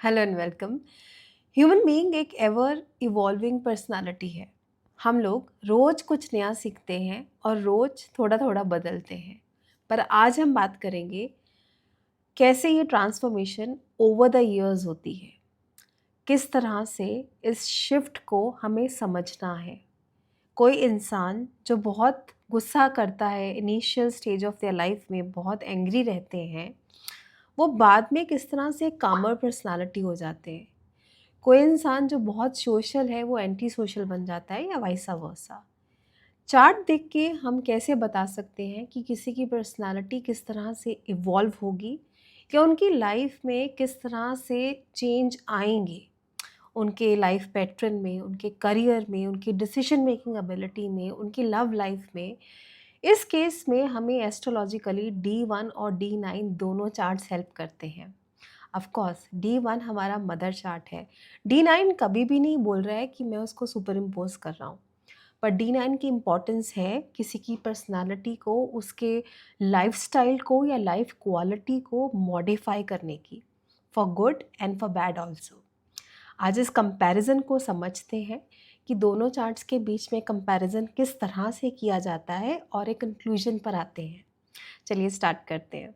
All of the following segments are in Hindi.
Hello and welcome. Human being एक एवर इवॉल्विंग पर्सनालिटी है। हम लोग रोज कुछ नया सीखते हैं और रोज थोड़ा थोड़ा बदलते हैं। पर आज हम बात करेंगे कैसे ये ट्रांसफॉर्मेशन ओवर द इयर्स होती है, किस तरह से इस शिफ्ट को हमें समझना है। कोई इंसान जो बहुत गुस्सा करता है, initial stage of their life में बहुत एंग्री रहते हैं, वो बाद में किस तरह से कामर पर्सनालिटी हो जाते हैं। कोई इंसान जो बहुत सोशल है वो एंटी सोशल बन जाता है या वाइसा वर्सा। चार्ट देख के हम कैसे बता सकते हैं कि किसी की पर्सनालिटी किस तरह से इवॉल्व होगी या उनकी लाइफ में किस तरह से चेंज आएंगे, उनके लाइफ पैटर्न में, उनके करियर में, उनकी डिसीजन मेकिंग एबिलिटी में, उनकी लव लाइफ में। इस केस में हमें एस्ट्रोलॉजिकली D1 और D9 दोनों चार्ट्स हेल्प करते हैं। ऑफ कोर्स D1 हमारा मदर चार्ट है। D9 कभी भी नहीं बोल रहा है कि मैं उसको सुपर इम्पोज कर रहा हूँ, पर D9 की इम्पोर्टेंस है किसी की पर्सनालिटी को, उसके लाइफस्टाइल को या लाइफ क्वालिटी को मॉडिफाई करने की, for good and for bad also. आज इस कंपैरिजन को समझते हैं कि दोनों चार्ट्स के बीच में कंपैरिजन किस तरह से किया जाता है और एक कंक्लूजन पर आते हैं। चलिए स्टार्ट करते हैं।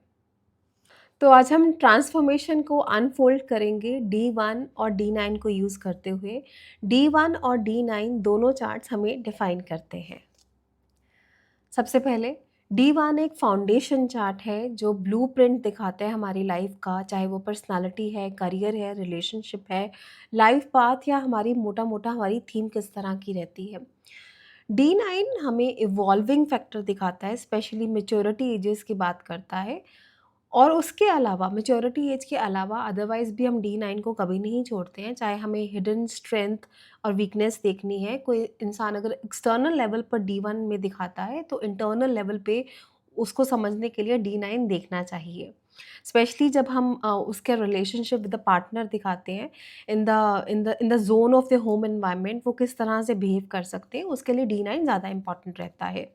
तो आज हम ट्रांसफॉर्मेशन को अनफोल्ड करेंगे D1 और D9 को यूज़ करते हुए। D1 और D9 दोनों चार्ट्स हमें डिफाइन करते हैं। सबसे पहले D1 एक फाउंडेशन चार्ट है जो ब्लूप्रिंट दिखाता है हमारी लाइफ का, चाहे वो पर्सनालिटी है, करियर है, रिलेशनशिप है, लाइफ पाथ या हमारी मोटा मोटा हमारी थीम किस तरह की रहती है। D9 हमें इवॉल्विंग फैक्टर दिखाता है, स्पेशली मेच्योरिटी एजेस की बात करता है। और उसके अलावा मैच्योरिटी एज के अलावा अदरवाइज़ भी हम D9 को कभी नहीं छोड़ते हैं, चाहे हमें हिडन स्ट्रेंथ और वीकनेस देखनी है। कोई इंसान अगर एक्सटर्नल लेवल पर D1 में दिखाता है तो इंटरनल लेवल पे उसको समझने के लिए D9 देखना चाहिए। स्पेशली जब हम उसके रिलेशनशिप विद द पार्टनर दिखाते हैं, in the zone of the home environment वो किस तरह से बिहेव कर सकते हैं, उसके लिए D9 ज़्यादा इम्पॉर्टेंट रहता है।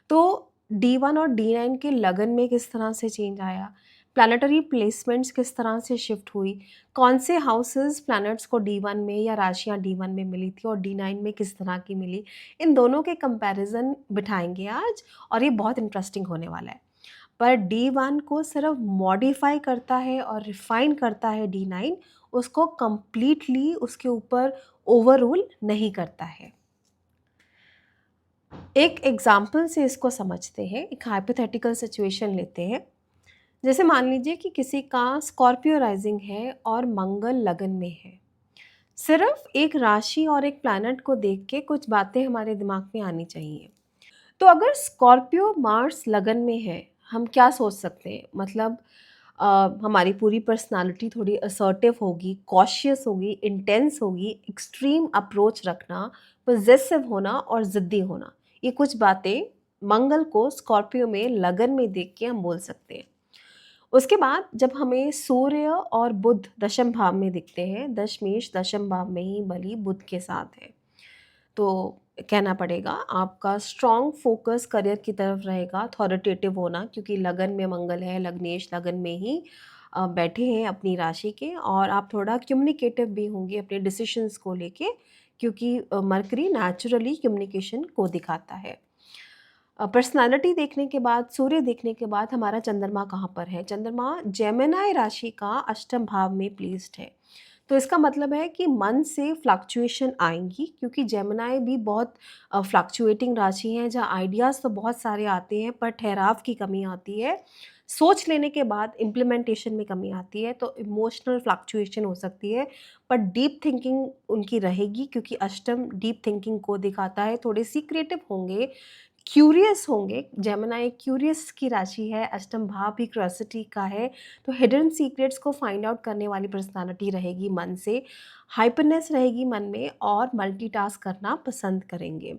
तो D1 और D9 के लगन में किस तरह से चेंज आया, प्लैनेटरी प्लेसमेंट्स किस तरह से शिफ्ट हुई, कौन से हाउसेस प्लैनेट्स को D1 में या राशियाँ D1 में मिली थी और D9 में किस तरह की मिली, इन दोनों के कंपैरिजन बिठाएंगे आज। और ये बहुत इंटरेस्टिंग होने वाला है। पर D1 को सिर्फ मॉडिफाई करता है और रिफाइन करता है D9, उसको कंप्लीटली उसके ऊपर ओवररूल नहीं करता है। एक एग्जाम्पल से इसको समझते हैं, एक हाइपोथेटिकल सिचुएशन लेते हैं। जैसे मान लीजिए कि किसी का स्कॉर्पियो राइजिंग है और मंगल लगन में है। सिर्फ एक राशि और एक प्लैनेट को देख के कुछ बातें हमारे दिमाग में आनी चाहिए। तो अगर स्कॉर्पियो मार्स लगन में है, हम क्या सोच सकते हैं? मतलब हमारी पूरी पर्सनालिटी थोड़ी असर्टिव होगी, कॉशियस होगी, इंटेंस होगी, एक्सट्रीम अप्रोच रखना, पॉजेसिव होना और ज़िद्दी होना। ये कुछ बातें मंगल को स्कॉर्पियो में लगन में देख के हम बोल सकते हैं। उसके बाद जब हमें सूर्य और बुध दशम भाव में दिखते हैं, दशमेश दशम भाव में ही बली बुध के साथ है, तो कहना पड़ेगा आपका स्ट्रॉन्ग फोकस करियर की तरफ रहेगा, अथॉरिटेटिव होना, क्योंकि लगन में मंगल है, लग्नेश लगन में ही बैठे हैं अपनी राशि के। और आप थोड़ा कम्युनिकेटिव भी होंगे अपने डिसीशंस को लेके, क्योंकि मरकरी नेचुरली कम्युनिकेशन को दिखाता है। पर्सनालिटी देखने के बाद, सूर्य देखने के बाद हमारा चंद्रमा कहाँ पर है? चंद्रमा जेमिनी राशि का अष्टम भाव में प्लेस्ड है। तो इसका मतलब है कि मन से फ्लक्चुएशन आएंगी, क्योंकि जेमिनी भी बहुत फ्लक्चुएटिंग राशि है, जहाँ आइडियाज़ तो बहुत सारे आते हैं पर ठहराव की कमी आती है, सोच लेने के बाद इम्प्लीमेंटेशन में कमी आती है, तो इमोशनल फ्लक्चुएशन हो सकती है। पर डीप थिंकिंग उनकी रहेगी, क्योंकि अष्टम डीप थिंकिंग को दिखाता है। थोड़े सीक्रेटिव होंगे, क्यूरियस होंगे। जेमिनी एक क्यूरियस की राशि है, अष्टम भाव भी क्यूरियोसिटी का है, तो हिडन सीक्रेट्स को फाइंड आउट करने वाली पर्सनालिटी रहेगी मन से। हाइपरनेस रहेगी मन में और मल्टीटास्क करना पसंद करेंगे।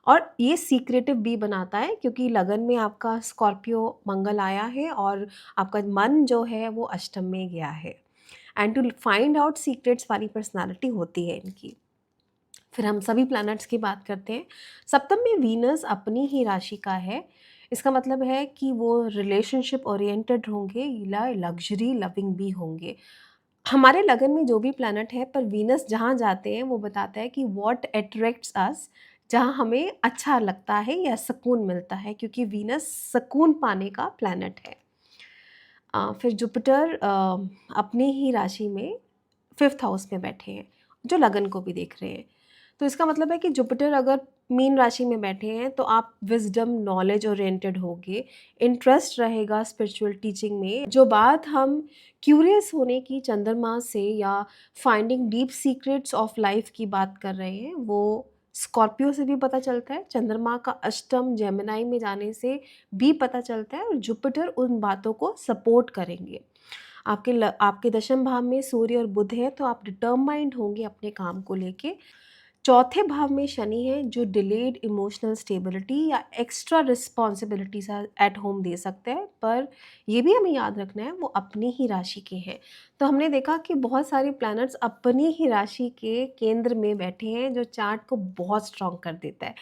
और ये सीक्रेटिव भी बनाता है, क्योंकि लगन में आपका स्कॉर्पियो मंगल आया है और आपका मन जो है वो अष्टम में गया है। And to find out secrets वाली पर्सनालिटी होती है इनकी। फिर हम सभी प्लैनेट्स की बात करते हैं। सप्तम में वीनस अपनी ही राशि का है। इसका मतलब है कि वो रिलेशनशिप ओरिएंटेड होंगे या लग्जरी लविंग भी होंगे। हमारे लगन में जो भी प्लैनेट है, पर वीनस जहाँ जाते हैं वो बताता है कि व्हाट अट्रैक्ट्स अस, जहाँ हमें अच्छा लगता है या सुकून मिलता है, क्योंकि वीनस सुकून पाने का प्लैनेट है। फिर जुपिटर अपनी ही राशि में 5th हाउस में बैठे हैं, जो लगन को भी देख रहे हैं। तो इसका मतलब है कि जुपिटर अगर मीन राशि में बैठे हैं तो आप विजडम नॉलेज ओरिएंटेड होगे, इंटरेस्ट रहेगा स्पिरिचुअल टीचिंग में। जो बात हम क्यूरियस होने की चंद्रमा से या finding deep secrets of life की बात कर रहे हैं, वो स्कॉर्पियो से भी पता चलता है, चंद्रमा का अष्टम जेमिनाई में जाने से भी पता चलता है, और जुपिटर उन बातों को सपोर्ट करेंगे। आपके दशम भाव में सूर्य और बुध है, तो आप डिटरमाइंड होंगे अपने काम को लेके। चौथे भाव में शनि है, जो डिलेड इमोशनल स्टेबिलिटी या एक्स्ट्रा रिस्पॉन्सिबिलिटीज एट होम दे सकते हैं, पर ये भी हमें याद रखना है वो अपनी ही राशि के हैं। तो हमने देखा कि बहुत सारे प्लैनेट्स अपनी ही राशि के केंद्र में बैठे हैं, जो चार्ट को बहुत स्ट्रॉन्ग कर देता है।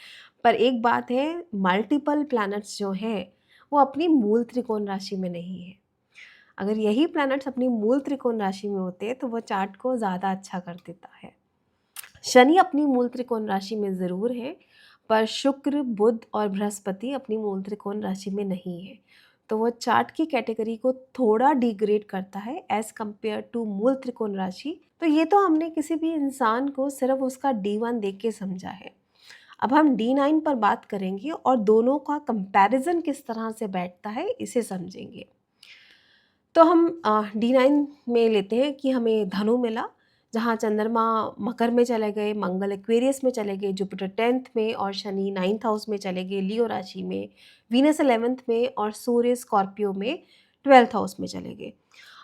पर एक बात है, मल्टीपल प्लैनेट्स जो हैं वो अपनी मूल त्रिकोण राशि में नहीं है। अगर यही प्लैनेट्स अपनी मूल त्रिकोण राशि में होते तो वो चार्ट को ज़्यादा अच्छा कर देता है। शनि अपनी मूल त्रिकोण राशि में ज़रूर है, पर शुक्र, बुध और बृहस्पति अपनी मूल त्रिकोण राशि में नहीं है। तो वो चार्ट की कैटेगरी को थोड़ा डिग्रेड करता है एज़ कम्पेयर टू मूल त्रिकोण राशि। तो ये तो हमने किसी भी इंसान को सिर्फ उसका D1 देख के समझा है। अब हम D9 पर बात करेंगे और दोनों का कंपैरिजन किस तरह से बैठता है इसे समझेंगे। तो हम D9 में लेते हैं कि हमें धनु मिला, जहाँ चंद्रमा मकर में चले गए, मंगल एक्वेरियस में चले गए, जुपिटर 10th में और शनि 9th हाउस में चले गए लियो राशि में, वीनस 11th में और सूर्य स्कॉर्पियो में 12th हाउस में चले गए।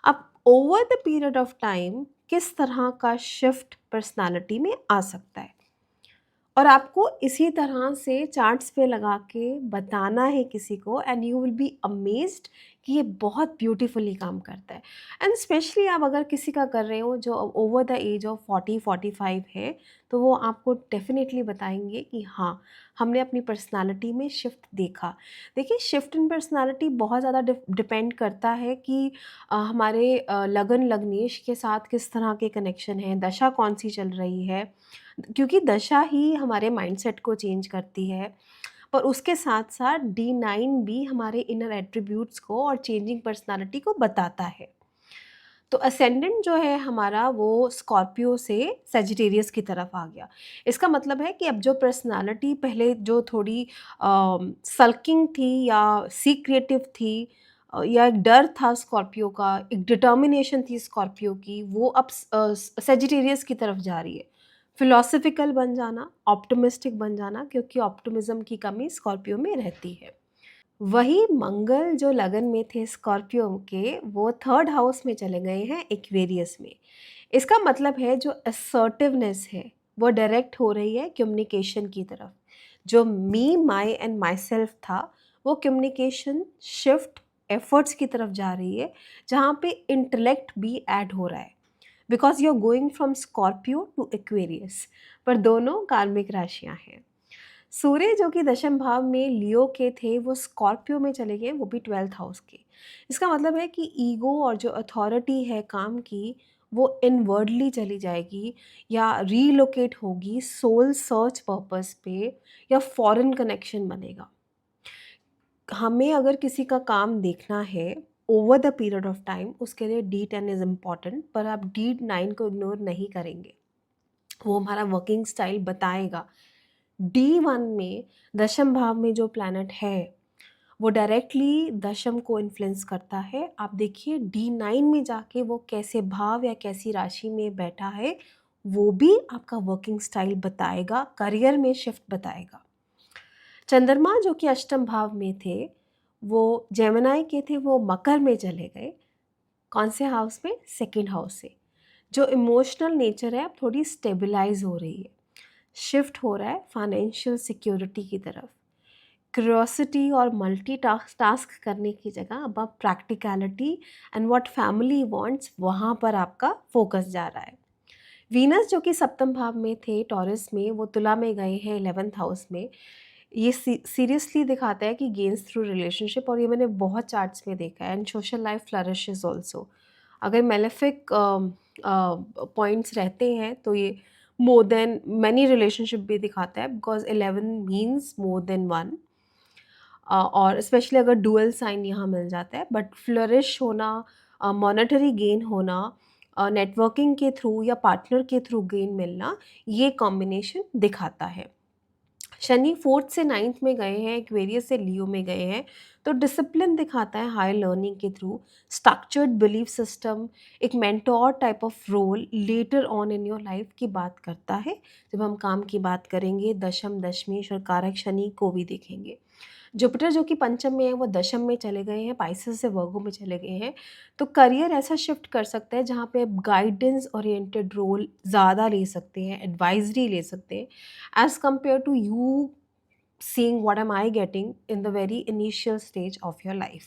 अब over the period of time किस तरह का शिफ्ट पर्सनालिटी में आ सकता है, और आपको इसी तरह से चार्ट्स पे लगा के बताना है किसी को, and you will be amazed कि ये बहुत ब्यूटीफुली काम करता है। एंड स्पेशली आप अगर किसी का कर रहे हो जो ओवर द एज ऑफ 40-45 है, तो वो आपको डेफिनेटली बताएंगे कि हाँ, हमने अपनी पर्सनालिटी में शिफ्ट देखा। देखिए, शिफ्ट इन पर्सनालिटी बहुत ज़्यादा डिपेंड करता है कि हमारे लगन लग्नेश के साथ किस तरह के कनेक्शन हैं, दशा कौन सी चल रही है, क्योंकि दशा ही हमारे माइंडसेट को चेंज करती है। पर उसके साथ साथ D9 भी हमारे इनर एट्रीब्यूट्स को और चेंजिंग पर्सनालिटी को बताता है। तो असेंडेंट जो है हमारा, वो स्कॉर्पियो से सेजिटेरियस की तरफ आ गया। इसका मतलब है कि अब जो पर्सनालिटी पहले जो थोड़ी सल्किंग थी या सीक्रेटिव थी, या एक डर था स्कॉर्पियो का, एक डिटर्मिनेशन थी स्कॉर्पियो की, वो अब सेजिटेरियस की तरफ जा रही है। फिलोसफिकल बन जाना, ऑप्टिमिस्टिक बन जाना, क्योंकि ऑप्टिमिज्म की कमी स्कॉर्पियो में रहती है। वही मंगल जो लगन में थे स्कॉर्पियो के, वो 3rd हाउस में चले गए हैं एक्वेरियस में। इसका मतलब है जो असर्टिवनेस है वो डायरेक्ट हो रही है कम्युनिकेशन की तरफ। जो मी, माई एंड माई सेल्फ था, वो कम्युनिकेशन शिफ्ट एफर्ट्स की तरफ जा रही है, जहाँ पे इंटेलेक्ट भी ऐड हो रहा है, because you are going from Scorpio to Aquarius. पर दोनों कार्मिक राशियाँ हैं। सूर्य जो कि दशम भाव में लियो के थे, वो स्कॉर्पियो में चले गए, वो भी 12th हाउस के। इसका मतलब है कि ईगो और जो अथॉरिटी है काम की, वो इनवर्डली चली जाएगी या रीलोकेट होगी सोल सर्च पर्पस पे, या फॉरेन कनेक्शन बनेगा। हमें अगर किसी का काम देखना है over the period of time, उसके लिए D10 इज़ इम्पॉर्टेंट, पर आप D9 को इग्नोर नहीं करेंगे, वो हमारा वर्किंग स्टाइल बताएगा। D1 में दशम भाव में जो प्लैनेट है वो डायरेक्टली दशम को इन्फ्लुएंस करता है। आप देखिए D9 में जाके वो कैसे भाव या कैसी राशि में बैठा है, वो भी आपका वर्किंग स्टाइल बताएगा, करियर में शिफ्ट बताएगा। चंद्रमा जो कि अष्टम भाव में थे, वो जेमिनाई के थे, वो मकर में चले गए। कौन से हाउस में? 2nd हाउस से। जो इमोशनल नेचर है अब थोड़ी स्टेबलाइज हो रही है, शिफ्ट हो रहा है फाइनेंशियल सिक्योरिटी की तरफ। क्यूरोसिटी और मल्टीटास्क करने की जगह अब आप practicality and what family wants, वहाँ पर आपका फोकस जा रहा है। वीनस जो कि सप्तम भाव में थे टॉरस में, वो तुला में गए हैं 11th हाउस में। ये सीरियसली दिखाता है कि गेन्स थ्रू रिलेशनशिप, और ये मैंने बहुत चार्ट्स में देखा है, एंड सोशल लाइफ फ्लरिशेस ऑल्सो। अगर मेलेफिक पॉइंट्स रहते हैं तो ये मोर देन मैनी रिलेशनशिप भी दिखाता है, because 11 means more than one. और स्पेशली अगर डुअल साइन यहाँ मिल जाता है, बट फ्लरिश होना, मॉनेटरी गेन होना, नेटवर्किंग के थ्रू या पार्टनर के थ्रू गेन मिलना, ये कॉम्बिनेशन दिखाता है। शनि 4th से 9th में गए हैं, एक्वेरियस से लियो में गए हैं, तो डिसिप्लिन दिखाता है हायर लर्निंग के थ्रू, स्ट्रक्चर्ड बिलीफ सिस्टम, एक mentor type of role later on in your life की बात करता है। जब हम काम की बात करेंगे, दशम दशमेश और कारक शनि को भी देखेंगे। जुपिटर जो कि पंचम में है वो दशम में चले गए हैं, पाइसेस से वर्गो में चले गए हैं, तो करियर ऐसा शिफ्ट कर सकता है जहाँ पे आप गाइडेंस ओरिएंटेड रोल ज़्यादा ले सकते हैं, एडवाइजरी ले सकते हैं, as compare to you seeing what am I getting in the very initial stage of your life।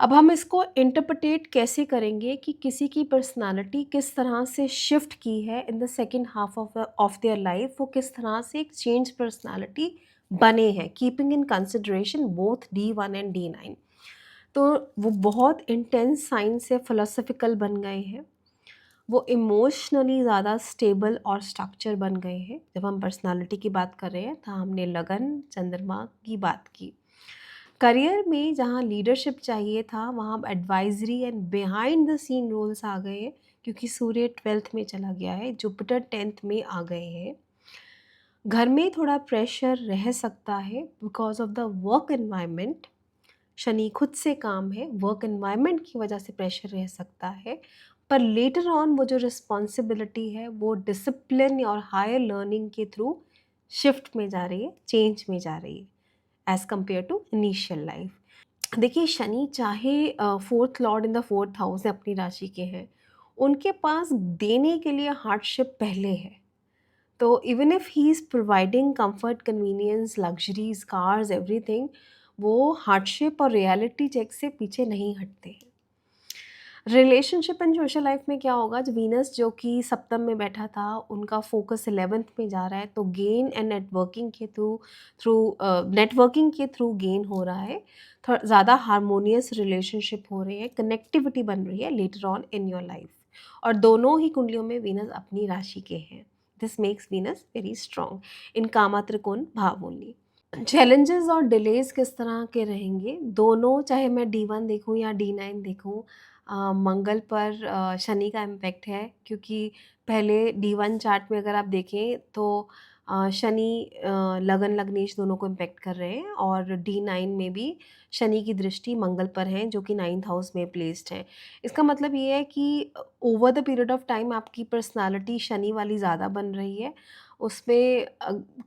अब हम इसको इंटरप्रेट कैसे करेंगे कि किसी की पर्सनालिटी किस तरह से शिफ्ट की है in the second half of their life, वो किस तरह से एक चेंज पर्सनालिटी बने हैं, keeping in consideration both D1 and D9। तो वो बहुत इंटेंस साइंस से फिलोसफिकल बन गए हैं, वो इमोशनली ज़्यादा स्टेबल और स्ट्रक्चर बन गए हैं। जब हम पर्सनालिटी की बात कर रहे हैं तो हमने लगन, चंद्रमा की बात की। करियर में जहाँ लीडरशिप चाहिए था वहाँ advisory and behind the scene roles आ गए हैं, क्योंकि सूर्य 12th में चला गया है, जुपिटर 10th में आ गए हैं। घर में थोड़ा प्रेशर रह सकता है because of the work environment, Shani खुद से काम है, वर्क एनवायरनमेंट की वजह से प्रेशर रह सकता है, पर लेटर ऑन वो जो रिस्पॉन्सिबिलिटी है वो डिसिप्लिन और हायर लर्निंग के थ्रू शिफ्ट में जा रही है, चेंज में जा रही है as compare to initial life. देखिए, शनि चाहे 4th Lord in the 4th house अपनी राशि के हैं, उनके पास देने के लिए हार्डशिप पहले है। तो even if he is providing comfort, convenience, luxuries, cars, everything, वो हार्डशिप और रियलिटी चेक से पीछे नहीं हटते हैं। रिलेशनशिप एंड सोशल लाइफ में क्या होगा, जब वीनस जो कि सप्तम में बैठा था उनका फोकस 11th में जा रहा है, तो गेन एंड नेटवर्किंग के थ्रू गेन हो रहा है, थोड़ा ज़्यादा हारमोनियस रिलेशनशिप हो रहे हैं, कनेक्टिविटी बन रही है letter on in your life, और दोनों ही कुंडलियों में वीनस अपनी राशि के हैं। This makes Venus very strong in kama trikona bhava only. Challenges और डिलेज किस तरह के रहेंगे, दोनों, चाहे मैं D1 देखूं या D9 देखूं, मंगल पर शनि का इम्पैक्ट है, क्योंकि पहले D1 चार्ट में अगर आप देखें तो शनि लगन लग्नेश दोनों को इम्पैक्ट कर रहे हैं, और D9 में भी शनि की दृष्टि मंगल पर है जो कि 9th हाउस में प्लेस्ड है। इसका मतलब ये है कि over the period of time आपकी पर्सनालिटी शनि वाली ज़्यादा बन रही है, उसमें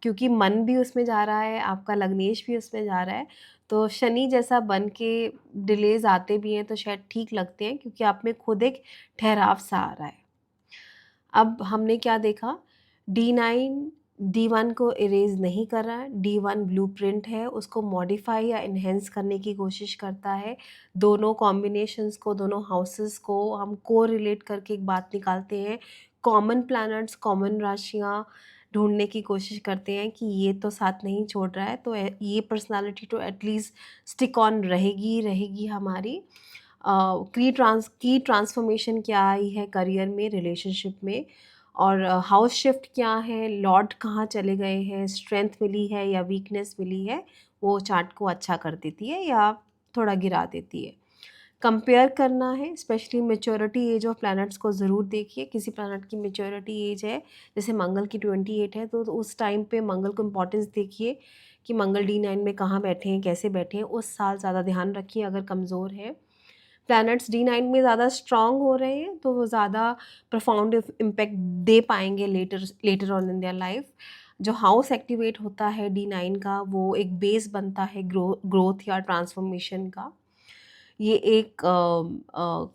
क्योंकि मन भी उसमें जा रहा है, आपका लग्नेश भी उसमें जा रहा है, तो शनि जैसा बन के डिलेज़ आते भी हैं तो शायद ठीक लगते हैं, क्योंकि आप में खुद एक ठहराव सा आ रहा है। अब हमने क्या देखा, D9 D1 को इरेज़ नहीं कर रहा है, D1 ब्लूप्रिंट है, उसको मॉडिफ़ाई या एनहेंस करने की कोशिश करता है। दोनों कॉम्बिनेशंस को, दोनों हाउसेस को हम कोरिलेट करके एक बात निकालते हैं, कॉमन प्लैनेट्स, कॉमन राशियाँ ढूँढने की कोशिश करते हैं कि ये तो साथ नहीं छोड़ रहा है, तो ये पर्सनैलिटी तो एटलीस्ट स्टिक ऑन रहेगी ही रहेगी हमारी। की ट्रांसफॉर्मेशन क्या आई है करियर में, रिलेशनशिप में, और हाउस शिफ्ट क्या है, लॉर्ड कहाँ चले गए हैं, स्ट्रेंथ मिली है या वीकनेस मिली है, वो चार्ट को अच्छा कर देती है या थोड़ा गिरा देती है। कंपेयर करना है, specially maturity age of planets को ज़रूर देखिए। किसी प्लैनेट की मैच्योरिटी एज है, जैसे मंगल की 28 है, तो उस टाइम पे मंगल को इम्पोर्टेंस देखिए कि मंगल D9 में कहाँ बैठे हैं, कैसे बैठे हैं, उस साल ज़्यादा ध्यान रखिए। अगर कमज़ोर है, प्लैनेट्स D9 में ज़्यादा स्ट्रॉन्ग हो रहे हैं तो वो ज़्यादा प्रोफाउंड इम्पैक्ट दे पाएंगे letter on in their life. जो हाउस एक्टिवेट होता है D9 का, वो एक बेस बनता है ग्रोथ या ट्रांसफॉर्मेशन का। ये एक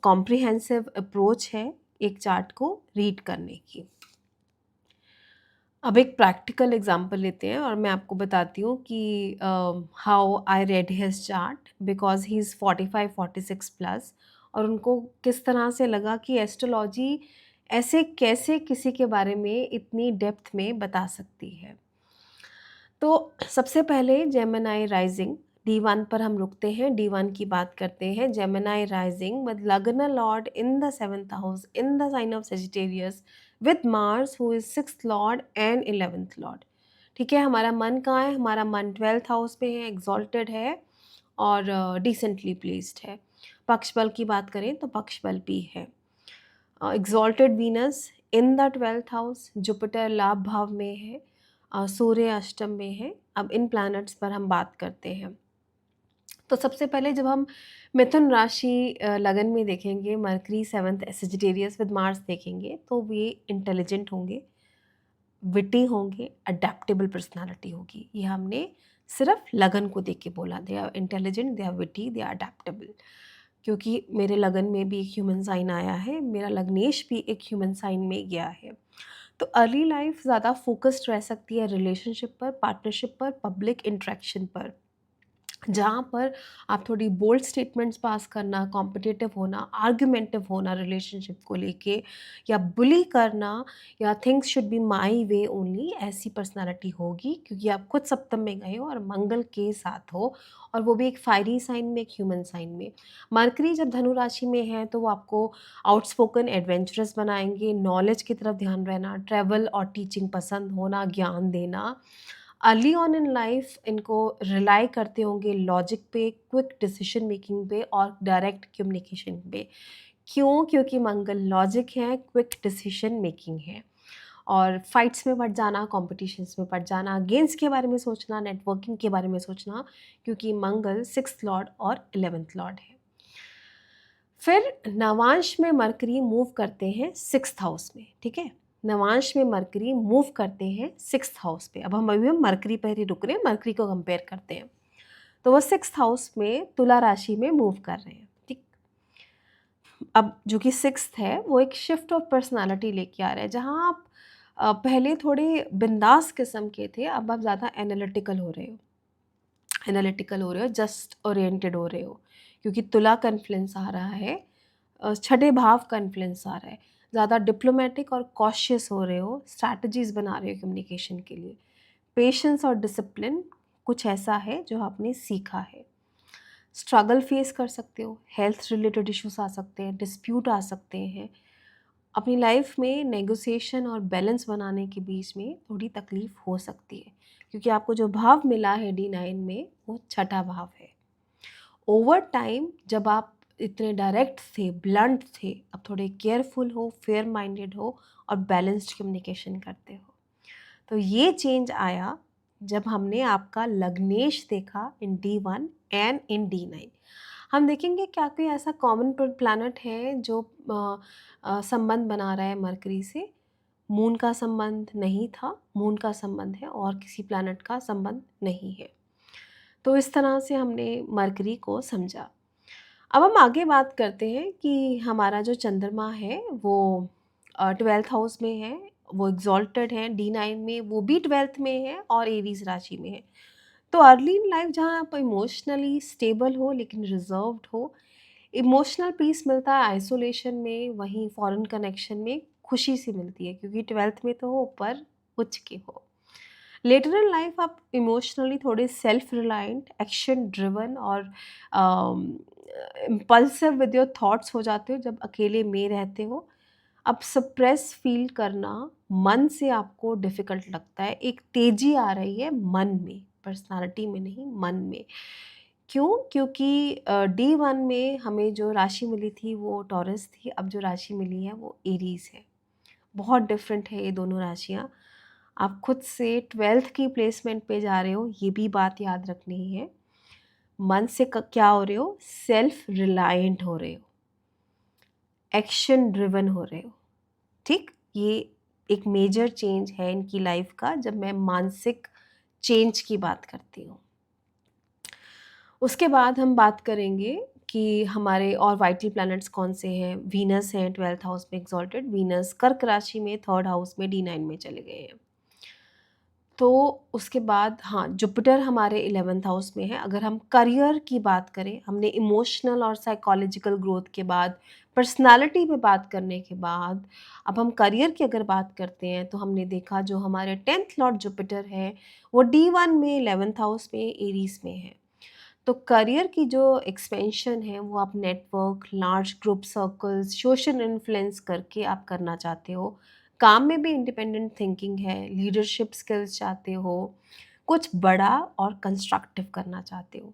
कॉम्प्रिहेंसिव अप्रोच है एक चार्ट को रीड करने की। अब एक प्रैक्टिकल एग्जांपल लेते हैं और मैं आपको बताती हूँ कि how I read his chart, because he is 45-46 plus, और उनको किस तरह से लगा कि एस्ट्रोलॉजी ऐसे कैसे किसी के बारे में इतनी डेप्थ में बता सकती है। तो सबसे पहले जेमिनी राइजिंग, D1 पर हम रुकते हैं, D1 की बात करते हैं। Gemini rising with lagna lord in the 7th house in the sign of Sagittarius with Mars who is 6th lord and 11th lord. ठीक है, हमारा मन कहाँ है? हमारा मन 12th हाउस में है, एग्जॉल्टेड है और डिसेंटली प्लेस्ड है। पक्ष बल की बात करें तो पक्ष बल भी है। Exalted Venus in the 12th house, Jupiter लाभ भाव में है, सूर्य अष्टम में है। अब इन प्लैनेट्स पर हम बात करते हैं। तो सबसे पहले जब हम मिथुन राशि लगन में देखेंगे, mercury 7th Sagittarius with Mars देखेंगे, तो वे इंटेलिजेंट होंगे, विटी होंगे, अडेप्टेबल पर्सनालिटी होगी। ये हमने सिर्फ लगन को देख के बोला, they are intelligent, they are witty, they are adaptable. क्योंकि मेरे लगन में भी एक ह्यूमन साइन आया है, मेरा लग्नेश भी एक ह्यूमन साइन में गया है। तो अर्ली लाइफ ज़्यादा फोकस्ड रह सकती है रिलेशनशिप पर, पार्टनरशिप पर, पब्लिक इंटरेक्शन पर, जहाँ पर आप थोड़ी बोल्ड स्टेटमेंट्स पास करना, कॉम्पिटिटिव होना, आर्ग्यूमेंटिव होना रिलेशनशिप को लेके, या बुली करना, या things should be my way only, ऐसी पर्सनालिटी होगी। क्योंकि आप खुद सप्तम में गए हो और मंगल के साथ हो, और वो भी एक फायरी साइन में, एक ह्यूमन साइन में। मरकरी जब धनु राशि में है तो वो आपको आउटस्पोकन, एडवेंचरस बनाएंगे, नॉलेज की तरफ ध्यान रहना, ट्रैवल और टीचिंग पसंद होना, ज्ञान देना। अर्ली ऑन इन लाइफ इनको रिलाई करते होंगे लॉजिक पे, क्विक डिसीजन मेकिंग पे और डायरेक्ट कम्युनिकेशन पे। क्यों? क्योंकि मंगल लॉजिक है, क्विक डिसीजन मेकिंग है, और फाइट्स में पड़ जाना, कॉम्पिटिशन्स में पड़ जाना, गेम्स के बारे में सोचना, नेटवर्किंग के बारे में सोचना, क्योंकि मंगल 6th लॉर्ड और 11th लॉर्ड है। फिर नवांश में मरकरी मूव करते हैं 6th हाउस में। ठीक है, नवांश में मरकरी मूव करते हैं 6th हाउस पे। अब हम अभी मरकरी पर ही रुक रहे हैं, मरकरी को कंपेयर करते हैं। तो वो 6th हाउस में तुला राशि में मूव कर रहे हैं। ठीक, अब जो कि 6th है वो एक शिफ्ट ऑफ पर्सनालिटी लेके आ रहा है, जहाँ आप पहले थोड़े बिंदास किस्म के थे, अब आप ज़्यादा एनालिटिकल हो रहे हो, जस्ट ओरिएंटेड हो रहे हो। क्योंकि तुला का इन्फ्लुएंस आ रहा है, छठे भाव का इन्फ्लुएंस आ रहा है, ज़्यादा डिप्लोमेटिक और कॉशियस हो रहे हो, स्ट्रैटेजीज बना रहे हो कम्युनिकेशन के लिए। पेशेंस और डिसिप्लिन कुछ ऐसा है जो आपने सीखा है। स्ट्रगल फेस कर सकते हो, हेल्थ रिलेटेड इश्यूज आ सकते हैं, डिस्प्यूट आ सकते हैं। अपनी लाइफ में नेगोशिएशन और बैलेंस बनाने के बीच में थोड़ी तकलीफ हो सकती है, क्योंकि आपको जो भाव मिला है D9 में वो छठा भाव है। ओवर टाइम जब आप इतने डायरेक्ट थे, ब्लंट थे, अब थोड़े केयरफुल हो, फेयर माइंडेड हो और बैलेंस्ड कम्युनिकेशन करते हो। तो ये चेंज आया जब हमने आपका लग्नेश देखा इन D1 एंड इन D9। हम देखेंगे क्या कोई ऐसा कॉमन प्लैनेट है जो संबंध बना रहा है मरकरी से। मून का संबंध नहीं था, मून का संबंध है और किसी प्लैनेट का संबंध नहीं है। तो इस तरह से हमने मरकरी को समझा। अब हम आगे बात करते हैं कि हमारा जो चंद्रमा है वो 12th हाउस में है, वो एग्जॉल्टेड है D9 में, वो भी 12th में है और एरीज राशि में है। तो अर्ली इन लाइफ जहाँ आप इमोशनली स्टेबल हो लेकिन रिजर्व्ड हो, इमोशनल पीस मिलता है आइसोलेशन में, वहीं फॉरेन कनेक्शन में खुशी सी मिलती है, क्योंकि 12th में तो हो पर उच्च के हो। लेटर इन लाइफ आप इमोशनली थोड़े सेल्फ रिलायंट, एक्शन ड्रिवन और इम्पल्सिव विद योर थॉट्स हो जाते हो जब अकेले में रहते हो। अब सप्रेस फील करना मन से आपको डिफ़िकल्ट लगता है, एक तेज़ी आ रही है मन में, पर्सनालिटी में नहीं, मन में। क्यों? क्योंकि D1 में हमें जो राशि मिली थी वो टॉरस थी, अब जो राशि मिली है वो एरीज़ है। बहुत डिफरेंट है ये दोनों राशियाँ। आप खुद से 12th की प्लेसमेंट पे जा रहे हो, ये भी बात याद रखनी है। मन से क्या हो रहे हो? सेल्फ रिलायंट हो रहे हो, एक्शन ड्रिवन हो रहे हो। ठीक, ये एक मेजर चेंज है इनकी लाइफ का जब मैं मानसिक चेंज की बात करती हूँ। उसके बाद हम बात करेंगे कि हमारे और वाइटल प्लैनेट्स कौन से हैं। वीनस हैं 12th हाउस में एग्जॉल्टेड, वीनस कर्क राशि में 3rd हाउस में D9 में चले गए हैं। तो उसके बाद हाँ, जुपिटर हमारे 11th हाउस में है। अगर हम करियर की बात करें, हमने इमोशनल और साइकोलॉजिकल ग्रोथ के बाद, पर्सनालिटी पे बात करने के बाद, अब हम करियर की अगर बात करते हैं तो हमने देखा जो हमारे 10th लॉर्ड जुपिटर है वो D1 में 11th हाउस में एरीज में है। तो करियर की जो एक्सपेंशन है वो आप network, large group circles, social influence करके आप करना चाहते हो। काम में भी इंडिपेंडेंट थिंकिंग है, लीडरशिप स्किल्स चाहते हो, कुछ बड़ा और कंस्ट्रक्टिव करना चाहते हो,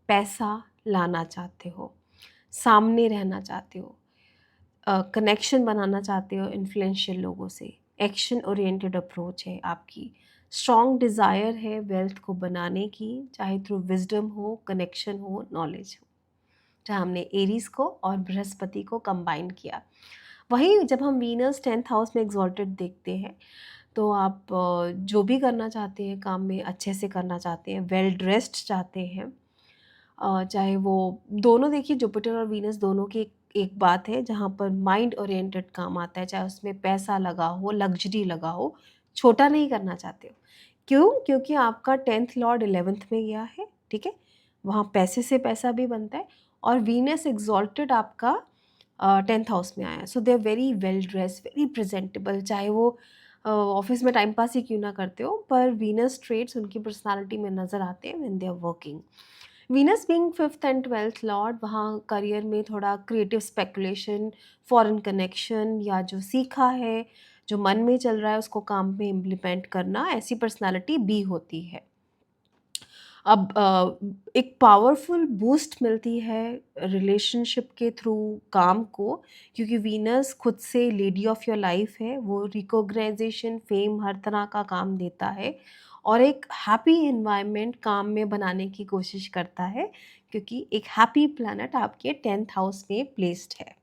पैसा लाना चाहते हो, सामने रहना चाहते हो, कनेक्शन बनाना चाहते हो इन्फ्लुएंशियल लोगों से, एक्शन ओरिएंटेड अप्रोच है आपकी, स्ट्रॉन्ग डिज़ायर है वेल्थ को बनाने की, चाहे थ्रू विजडम हो, कनेक्शन हो, नॉलेज हो। जहाँ हमने एरीज को और बृहस्पति को कंबाइन किया। वहीं जब हम वीनस 10th हाउस में एग्जॉल्टेड देखते हैं, तो आप जो भी करना चाहते हैं काम में अच्छे से करना चाहते हैं, वेल ड्रेस्ड चाहते हैं। चाहे वो दोनों, देखिए जुपिटर और वीनस दोनों की एक बात है जहाँ पर माइंड ओरिएंटेड काम आता है, चाहे उसमें पैसा लगा हो, लग्जरी लगा हो, छोटा नहीं करना चाहते हो। क्यों? क्योंकि आपका 10th लॉर्ड 11th में गया है, ठीक है? वहाँ पैसे से पैसा भी बनता है, और वीनस एग्जॉल्टेड आपका 10th हाउस में आया है। So they are very well dressed, very presentable, चाहे वो ऑफिस में टाइम पास ही क्यों ना करते हो, पर वीनस ट्रेड्स उनकी पर्सनालिटी में नज़र आते हैं when they are working. Venus being 5th and 12th lord, वहाँ करियर में थोड़ा क्रिएटिव स्पेकुलेशन, फॉरेन कनेक्शन, या जो सीखा है, जो मन में चल रहा है उसको काम में इम्प्लीमेंट करना, ऐसी पर्सनालिटी बी होती है। अब एक पावरफुल बूस्ट मिलती है रिलेशनशिप के थ्रू काम को, क्योंकि वीनस खुद से लेडी ऑफ योर लाइफ है, वो रिकॉग्नाइजेशन, फेम, हर तरह का काम देता है, और एक हैप्पी एनवायरनमेंट काम में बनाने की कोशिश करता है, क्योंकि एक हैप्पी प्लैनेट आपके 10th हाउस में प्लेस्ड है।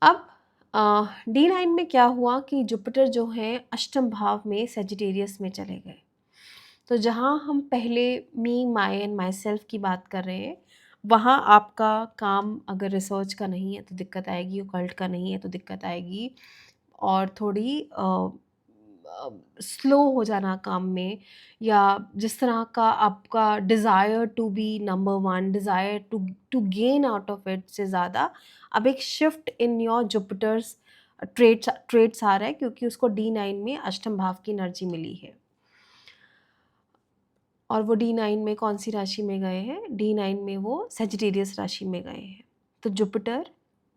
अब D9 में क्या हुआ कि जुपिटर जो है अष्टम भाव में सेजिटेरियस में चले गए। तो जहाँ हम पहले मी, माई एंड माई सेल्फ की बात कर रहे हैं, वहाँ आपका काम अगर रिसर्च का नहीं है तो दिक्कत आएगी, ओकल्ट का नहीं है तो दिक्कत आएगी, और थोड़ी स्लो हो जाना काम में, या जिस तरह का आपका desire to be number one, desire to to gain out of it से ज़्यादा अब एक shift in your Jupiter's traits traits आ रहा है, क्योंकि उसको D9 में अष्टम भाव की एनर्जी मिली है। और वो D9 में कौन सी राशि में गए हैं? D9 में वो सेजिटेरियस राशि में गए हैं। तो जुपिटर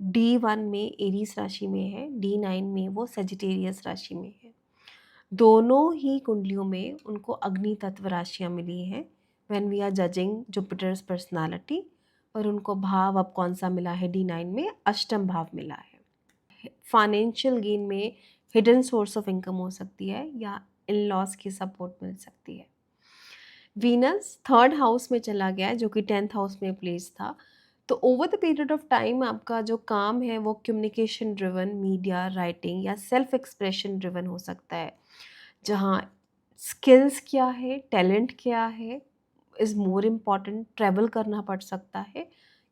D1 में एरीज राशि में है, D9 में वो सेजिटेरियस राशि में है। दोनों ही कुंडलियों में उनको अग्नि तत्व राशियाँ मिली हैं when we are judging Jupiter's personality, और उनको भाव अब कौन सा मिला है D9 में? अष्टम भाव मिला है। फाइनेंशियल गेन में हिडन सोर्स ऑफ इनकम हो सकती है, या इन लॉज की सपोर्ट मिल सकती है। वीनस 3rd हाउस में चला गया है, जो कि 10th हाउस में प्लेस था। तो over the period of time आपका जो काम है वो कम्युनिकेशन ड्रिवन, मीडिया, राइटिंग या सेल्फ एक्सप्रेशन ड्रिवन हो सकता है, जहाँ स्किल्स क्या है, टैलेंट क्या है, इज़ मोर इम्पॉर्टेंट। ट्रैवल करना पड़ सकता है,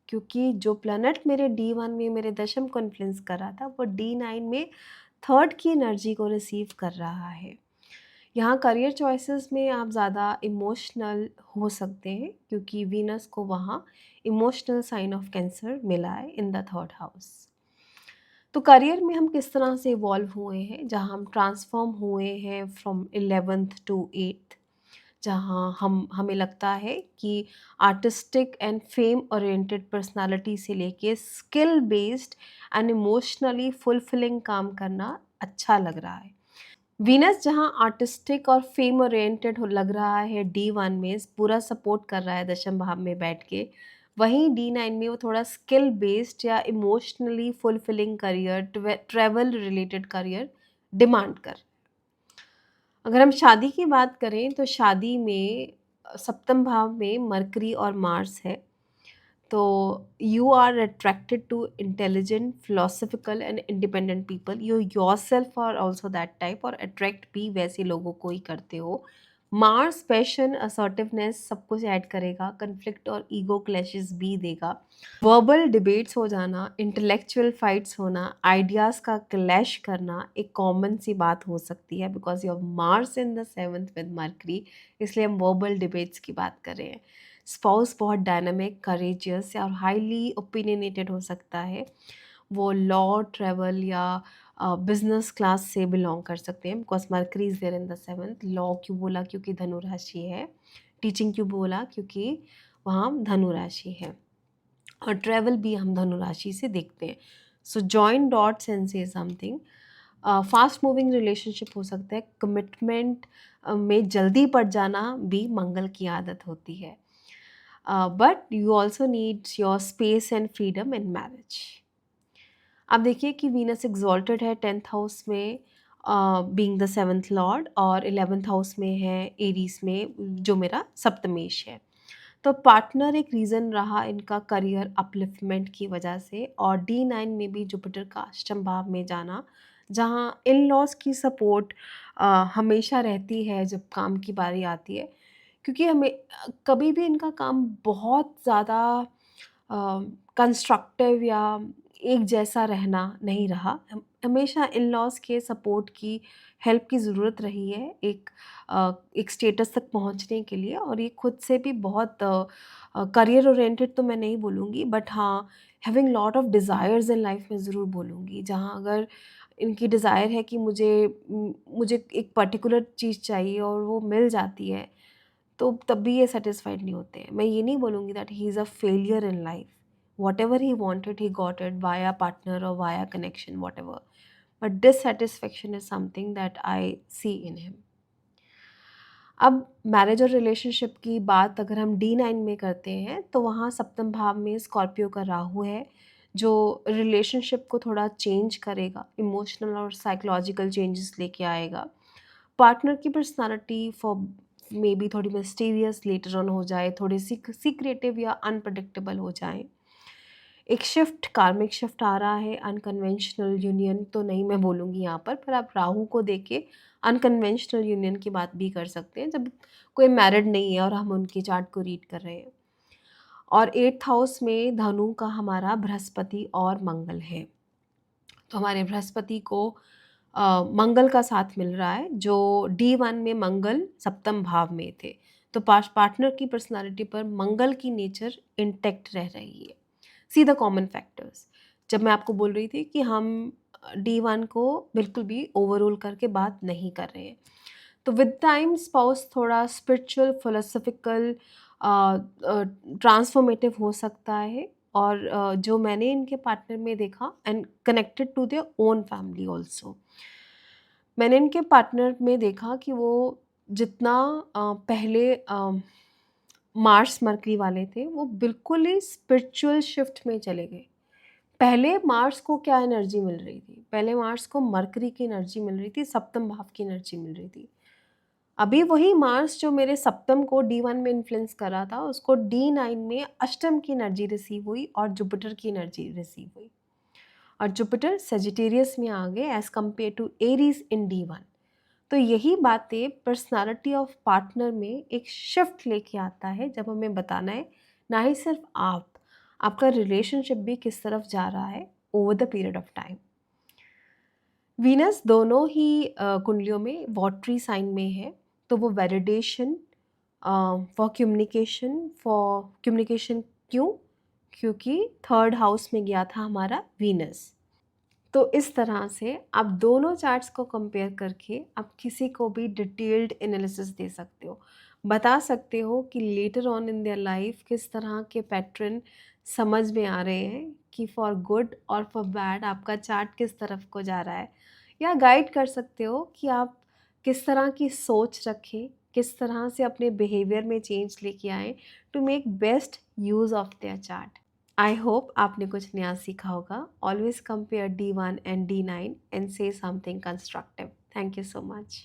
क्योंकि जो प्लैनेट मेरे D1 में मेरे दशम को इन्फ्लुएंस कर रहा था, वो D9 में 3rd की एनर्जी को रिसीव कर रहा है। यहाँ करियर चॉइसेस में आप ज़्यादा इमोशनल हो सकते हैं, क्योंकि वीनस को वहाँ इमोशनल साइन ऑफ कैंसर मिला है इन द 3rd हाउस। तो करियर में हम किस तरह से इवॉल्व हुए हैं, जहाँ हम ट्रांसफॉर्म हुए हैं फ्रॉम 11th टू 8th, जहाँ हमें लगता है कि artistic and fame oriented personality से लेके skill based and emotionally fulfilling काम करना अच्छा लग रहा है। वीनस जहाँ आर्टिस्टिक और फेम ओरिएंटेड हो लग रहा है D1 में, पूरा सपोर्ट कर रहा है दशम भाव में बैठ के, वहीं D9 में वो थोड़ा स्किल बेस्ड या emotionally fulfilling career, travel related career demand कर। अगर हम शादी की बात करें तो शादी में सप्तम भाव में मरकरी और मार्स है। तो you are attracted to intelligent, philosophical and independent people. You yourself are also that type, और अट्रैक्ट भी वैसे लोगों को ही करते हो। मार्स पैशन, असर्टिवनेस सब कुछ ऐड करेगा, कन्फ्लिक्ट और ईगो क्लैशेस भी देगा। वर्बल डिबेट्स हो जाना, इंटेलेक्चुअल फाइट्स होना, आइडियाज़ का क्लैश करना एक कॉमन सी बात हो सकती है, because you have Mars in the 7th with mercury, इसलिए हम वर्बल डिबेट्स की बात कर रहे हैं। स्पाउस बहुत डायनामिक, करेजियस और हाईली ओपिनियनेटेड हो सकता है। वो लॉ, ट्रैवल या बिजनेस क्लास से बिलोंग कर सकते हैं, because Mercury is there in the 7th। Law क्यों बोला? क्योंकि धनु राशि है। टीचिंग क्यों बोला? क्योंकि वहाँ धनु राशि है और ट्रैवल भी हम धनु राशि से देखते हैं। So join dots and say something. Fast moving relationship हो सकता है, कमिटमेंट में जल्दी पड़ जाना भी मंगल की आदत होती है। But you also need your space and freedom in marriage. अब देखिए कि वीनस एग्जॉल्टेड है 10th हाउस में, बीइंग द 7th लॉर्ड, और 11th हाउस में है एरीज में, जो मेरा सप्तमेश है। तो पार्टनर एक रीज़न रहा इनका करियर अपलिफ्टमेंट की वजह से, और D9 में भी जुपिटर का अष्टम भाव में जाना, जहाँ इन लॉज की सपोर्ट हमेशा रहती है जब काम की बारी आती है, क्योंकि हमें कभी भी इनका काम बहुत ज़्यादा कंस्ट्रक्टिव या एक जैसा रहना नहीं रहा। हमेशा इन लॉज के सपोर्ट की, हेल्प की ज़रूरत रही है एक स्टेटस तक पहुंचने के लिए। और ये खुद से भी बहुत करियर ओरिएंटेड तो मैं नहीं बोलूँगी, बट हाँ, having lot of desires in life में ज़रूर बोलूँगी। जहाँ अगर इनकी डिज़ायर है कि मुझे एक पर्टिकुलर चीज़ चाहिए और वो मिल जाती है, तो तब भी ये सेटिस्फाइड नहीं होते हैं। मैं ये नहीं बोलूँगी that he is a failure in life. Whatever he wanted, he got it via partner or via connection, whatever. But dissatisfaction is something that I see in him. अब मैरिज और रिलेशनशिप की बात अगर हम D9 में करते हैं, तो वहाँ सप्तम भाव में स्कॉर्पियो का राहु है, जो रिलेशनशिप को थोड़ा चेंज करेगा, इमोशनल और साइकोलॉजिकल चेंजेस लेके आएगा। पार्टनर की पर्सनालिटी फॉर मे बी थोड़ी मिस्टीरियस लेटर ऑन हो जाए, थोड़ी सीक्रेटिव या अनप्रडिक्टेबल हो जाए। एक शिफ्ट, कार्मिक शिफ्ट आ रहा है। अनकन्वेंशनल यूनियन तो नहीं मैं बोलूँगी यहाँ पर आप राहु को देख के अनकन्वेंशनल यूनियन की बात भी कर सकते हैं, जब कोई मैरिड नहीं है और हम उनके चार्ट को रीड कर रहे हैं। और 8th हाउस में धनु का हमारा बृहस्पति और मंगल है, तो हमारे बृहस्पति को मंगल का साथ मिल रहा है, जो D1 में मंगल सप्तम भाव में थे। तो पार्टनर की पर्सनालिटी पर मंगल की नेचर इंटैक्ट रह रही है। See the common factors. जब मैं आपको बोल रही थी कि हम D1 को बिल्कुल भी ओवररूल करके बात नहीं कर रहे हैं, तो विद टाइम स्पाउस थोड़ा स्पिरिचुअल, फिलोसफिकल, ट्रांसफॉर्मेटिव हो सकता है। और जो मैंने इनके पार्टनर में देखा, and connected to their own family also, मैंने इनके पार्टनर में देखा कि वो जितना पहले मार्स मरकरी वाले थे, वो बिल्कुल ही स्पिरिचुअल शिफ्ट में चले गए। पहले मार्स को क्या एनर्जी मिल रही थी? पहले मार्स को मरकरी की एनर्जी मिल रही थी, सप्तम भाव की एनर्जी मिल रही थी। अभी वही मार्स जो मेरे सप्तम को D1 में इन्फ्लुएंस कर रहा था, उसको D9 में अष्टम की एनर्जी रिसीव हुई और जुपिटर की एनर्जी रिसीव हुई। और जुपिटर सेजिटेरियस में आ गए as compare to Aries in D1। तो यही बातें पर्सनालिटी ऑफ पार्टनर में एक शिफ्ट लेके आता है, जब हमें बताना है ना ही सिर्फ आपका रिलेशनशिप भी किस तरफ जा रहा है over the period of time. Venus दोनों ही कुंडलियों में वॉटरी साइन में है, तो वो वैलिडेशन फॉर कम्युनिकेशन क्यों? क्योंकि 3rd हाउस में गया था हमारा वीनस। तो इस तरह से आप दोनों चार्ट्स को कंपेयर करके आप किसी को भी डिटेल्ड एनालिसिस दे सकते हो, बता सकते हो कि letter on in their life किस तरह के पैटर्न समझ में आ रहे हैं, कि फॉर गुड और फॉर बैड आपका चार्ट किस तरफ को जा रहा है, या गाइड कर सकते हो कि आप किस तरह की सोच रखें, किस तरह से अपने बिहेवियर में चेंज लेके आएँ to make best use of their chart. I hope आपने कुछ नया सीखा होगा। Always compare D1 and D9 and say something constructive. Thank you so much.